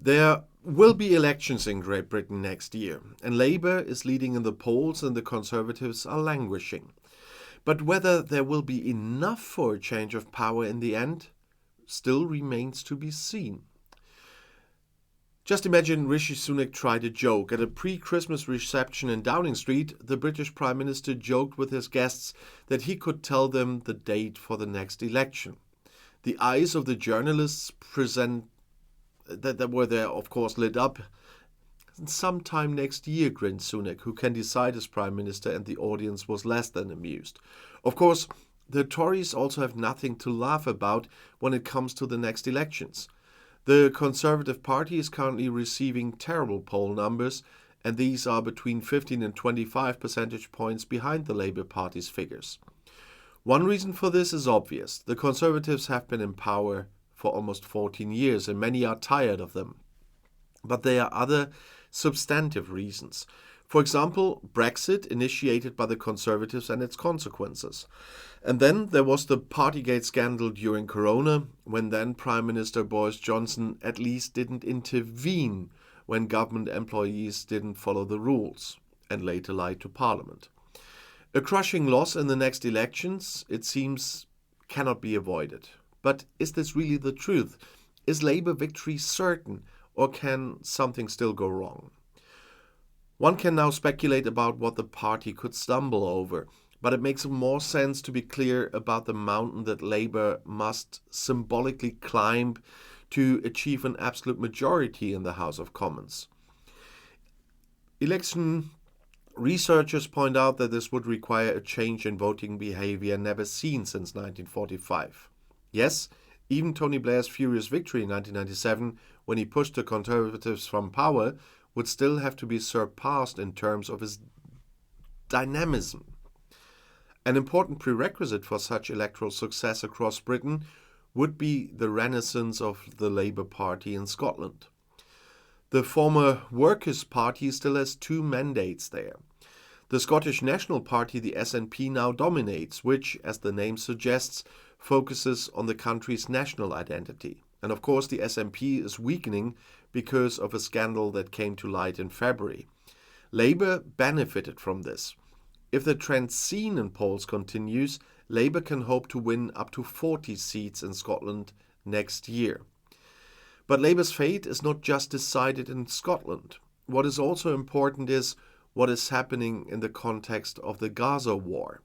There will be elections in Great Britain next year, and Labour is leading in the polls and the Conservatives are languishing. But whether there will be enough for a change of power in the end still remains to be seen. Just imagine Rishi Sunak tried a joke. At a pre-Christmas reception in Downing Street, the British Prime Minister joked with his guests that he could tell them the date for the next election. The eyes of the journalists that were there, of course, lit up. Sometime next year, grinned Sunak, who can decide as Prime Minister, and the audience was less than amused. Of course, the Tories also have nothing to laugh about when it comes to the next elections. The Conservative Party is currently receiving terrible poll numbers, and these are between 15 and 25 percentage points behind the Labour Party's figures. One reason for this is obvious. The Conservatives have been in power for almost 14 years, and many are tired of them. But there are other substantive reasons. For example, Brexit, initiated by the Conservatives, and its consequences. And then there was the Partygate scandal during Corona, when then Prime Minister Boris Johnson at least didn't intervene when government employees didn't follow the rules, and later lied to Parliament. A crushing loss in the next elections, it seems, cannot be avoided. But is this really the truth? Is Labour victory certain, or can something still go wrong? One can now speculate about what the party could stumble over, but it makes more sense to be clear about the mountain that Labour must symbolically climb to achieve an absolute majority in the House of Commons. Election researchers point out that this would require a change in voting behavior never seen since 1945. Yes, even Tony Blair's furious victory in 1997, when he pushed the Conservatives from power, would still have to be surpassed in terms of his dynamism. An important prerequisite for such electoral success across Britain would be the renaissance of the Labour Party in Scotland. The former Workers' Party still has 2 mandates there. The Scottish National Party, the SNP, now dominates, which, as the name suggests, focuses on the country's national identity. And of course, the SNP is weakening because of a scandal that came to light in February. Labour benefited from this. If the trend seen in polls continues, Labour can hope to win up to 40 seats in Scotland next year. But Labour's fate is not just decided in Scotland. What is also important is what is happening in the context of the Gaza war.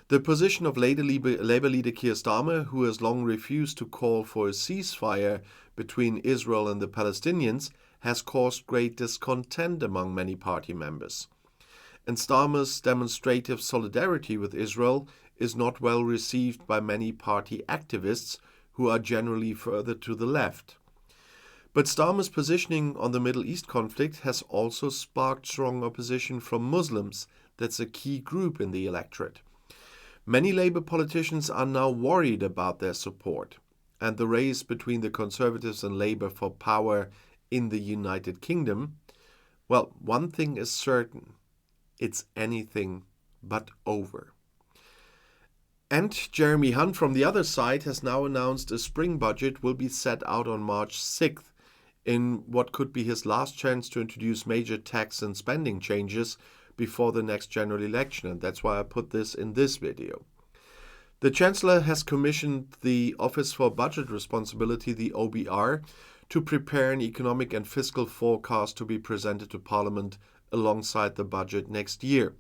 The position of Labour leader Keir Starmer, who has long refused to call for a ceasefire between Israel and the Palestinians, has caused great discontent among many party members. And Starmer's demonstrative solidarity with Israel is not well received by many party activists who are generally further to the left. But Starmer's positioning on the Middle East conflict has also sparked strong opposition from Muslims. That's a key group in the electorate. Many Labour politicians are now worried about their support, and the race between the Conservatives and Labour for power in the United Kingdom, well, one thing is certain. It's anything but over. And Jeremy Hunt from the other side has now announced a spring budget will be set out on March 6th in what could be his last chance to introduce major tax and spending changes before the next general election, and that's why I put this in this video. The Chancellor has commissioned the Office for Budget Responsibility, the OBR, to prepare an economic and fiscal forecast to be presented to Parliament alongside the budget next year.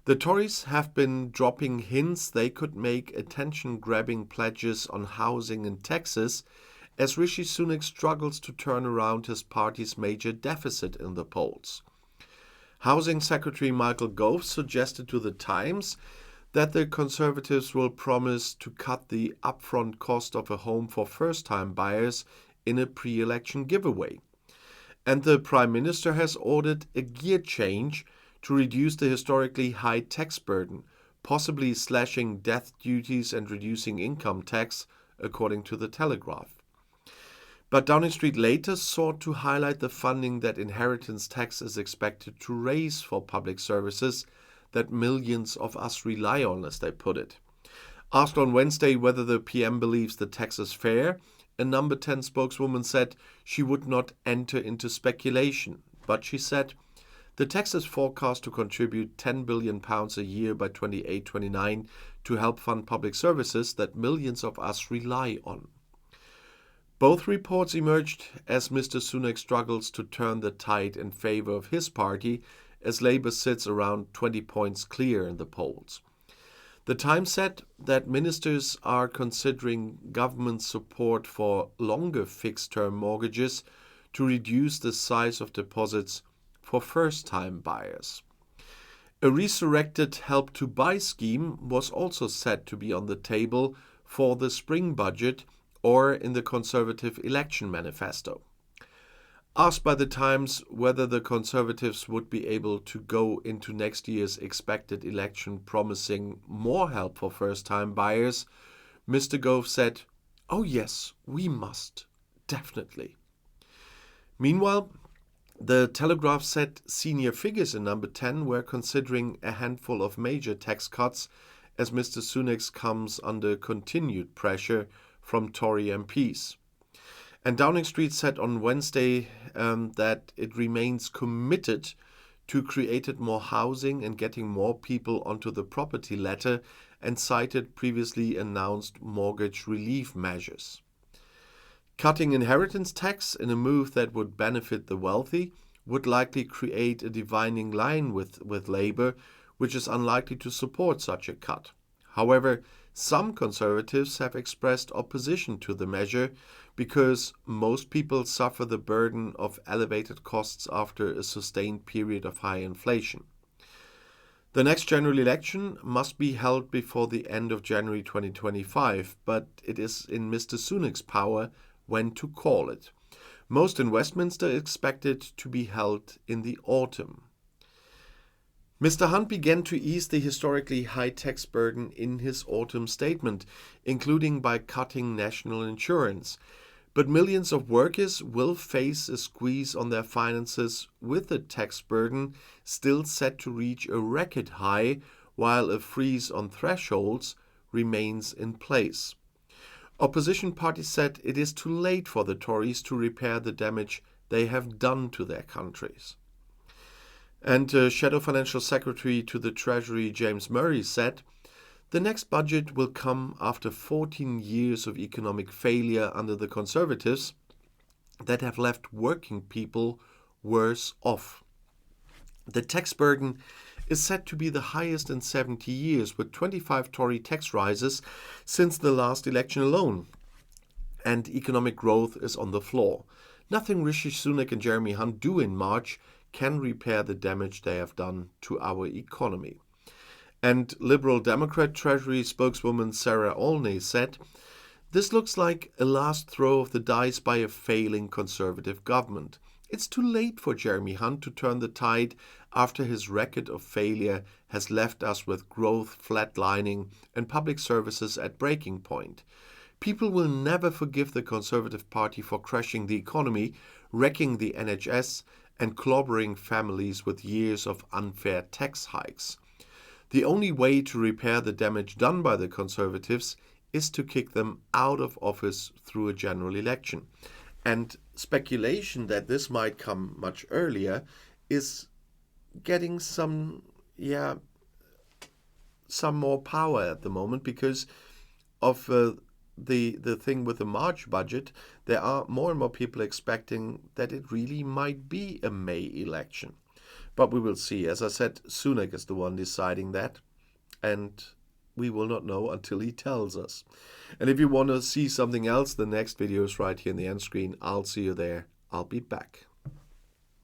The Tories have been dropping hints they could make attention-grabbing pledges on housing and taxes as Rishi Sunak struggles to turn around his party's major deficit in the polls. Housing Secretary Michael Gove suggested to The Times that the Conservatives will promise to cut the upfront cost of a home for first-time buyers in a pre-election giveaway. And the Prime Minister has ordered a gear change to reduce the historically high tax burden, possibly slashing death duties and reducing income tax, according to The Telegraph. But Downing Street later sought to highlight the funding that inheritance tax is expected to raise for public services that millions of us rely on, as they put it. Asked on Wednesday whether the PM believes the tax is fair, a Number 10 spokeswoman said she would not enter into speculation, but she said, the tax is forecast to contribute £10 billion a year by 28-29 to help fund public services that millions of us rely on. Both reports emerged as Mr. Sunak struggles to turn the tide in favor of his party, as Labour sits around 20 points clear in the polls. The Times said that ministers are considering government support for longer fixed-term mortgages to reduce the size of deposits for first-time buyers. A resurrected Help to Buy scheme was also said to be on the table for the spring budget or in the Conservative election manifesto. Asked by the Times whether the Conservatives would be able to go into next year's expected election promising more help for first-time buyers, Mr. Gove said, "Oh yes, we must, definitely." Meanwhile, the Telegraph said senior figures in Number 10 were considering a handful of major tax cuts as Mr. Sunak comes under continued pressure from Tory MPs. And Downing Street said on Wednesday that it remains committed to creating more housing and getting more people onto the property ladder, and cited previously announced mortgage relief measures. Cutting inheritance tax in a move that would benefit the wealthy would likely create a dividing line with Labour, which is unlikely to support such a cut. However, some Conservatives have expressed opposition to the measure because most people suffer the burden of elevated costs after a sustained period of high inflation. The next general election must be held before the end of January 2025, but it is in Mr. Sunak's power when to call it. Most in Westminster expect it to be held in the autumn. Mr. Hunt began to ease the historically high tax burden in his autumn statement, including by cutting national insurance. But millions of workers will face a squeeze on their finances with the tax burden still set to reach a record high, while a freeze on thresholds remains in place. Opposition parties said it is too late for the Tories to repair the damage they have done to their countries. And Shadow Financial Secretary to the Treasury James Murray said, the next budget will come after 14 years of economic failure under the Conservatives that have left working people worse off. The tax burden is said to be the highest in 70 years, with 25 Tory tax rises since the last election alone. And economic growth is on the floor. Nothing Rishi Sunak and Jeremy Hunt do in March can repair the damage they have done to our economy. And Liberal Democrat Treasury spokeswoman Sarah Olney said, this looks like a last throw of the dice by a failing Conservative government. It's too late for Jeremy Hunt to turn the tide after his record of failure has left us with growth flatlining and public services at breaking point. People will never forgive the Conservative Party for crashing the economy, wrecking the NHS, and clobbering families with years of unfair tax hikes. The only way to repair the damage done by the Conservatives is to kick them out of office through a general election. And speculation that this might come much earlier is getting some more power at the moment because of the thing with the March budget. There are more and more people expecting that it really might be a May election. But we will see. As I said, Sunak is the one deciding that, and we will not know until he tells us. And if you want to see something else, the next video is right here in the end screen. I'll see you there. I'll be back.